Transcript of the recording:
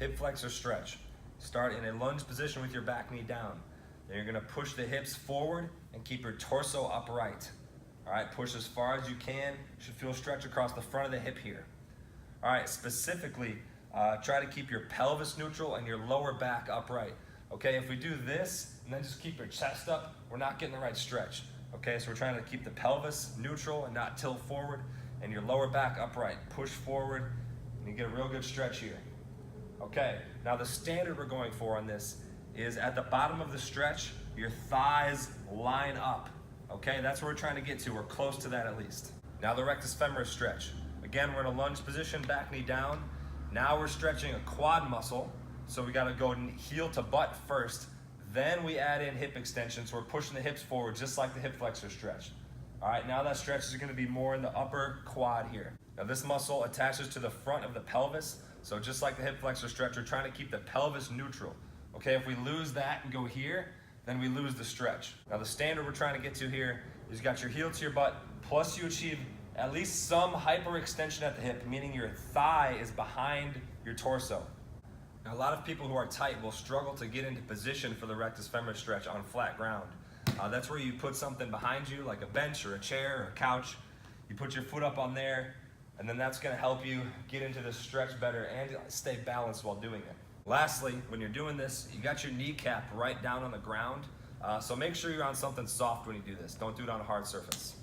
hip flexor stretch. Start in a lunge position with your back knee down. Then you're gonna push the hips forward and keep your torso upright. All right, push as far as you can. You should feel stretch across the front of the hip here. All right, specifically, try to keep your pelvis neutral and your lower back upright. Okay, if we do this and then just keep your chest up, we're not getting the right stretch. Okay, so we're trying to keep the pelvis neutral and not tilt forward, and your lower back upright. Push forward, and you get a real good stretch here. Okay, now the standard we're going for on this is at the bottom of the stretch, your thighs line up. Okay, that's where we're trying to get to. We're close to that at least. Now the rectus femoris stretch. Again, we're in a lunge position, back knee down. Now we're stretching a quad muscle. So we gotta go heel to butt first. Then we add in hip extension. So we're pushing the hips forward just like the hip flexor stretch. All right, now that stretch is gonna be more in the upper quad here. Now this muscle attaches to the front of the pelvis. So just like the hip flexor stretch, we're trying to keep the pelvis neutral. Okay, if we lose that and go here, then we lose the stretch. Now the standard we're trying to get to here is you got your heel to your butt, plus you achieve at least some hyperextension at the hip, meaning your thigh is behind your torso. Now a lot of people who are tight will struggle to get into position for the rectus femoris stretch on flat ground. That's where you put something behind you, like a bench or a chair or a couch. You put your foot up on there, and then that's gonna help you get into the stretch better and stay balanced while doing it. Lastly, when you're doing this, you got your kneecap right down on the ground. So make sure you're on something soft when you do this. Don't do it on a hard surface.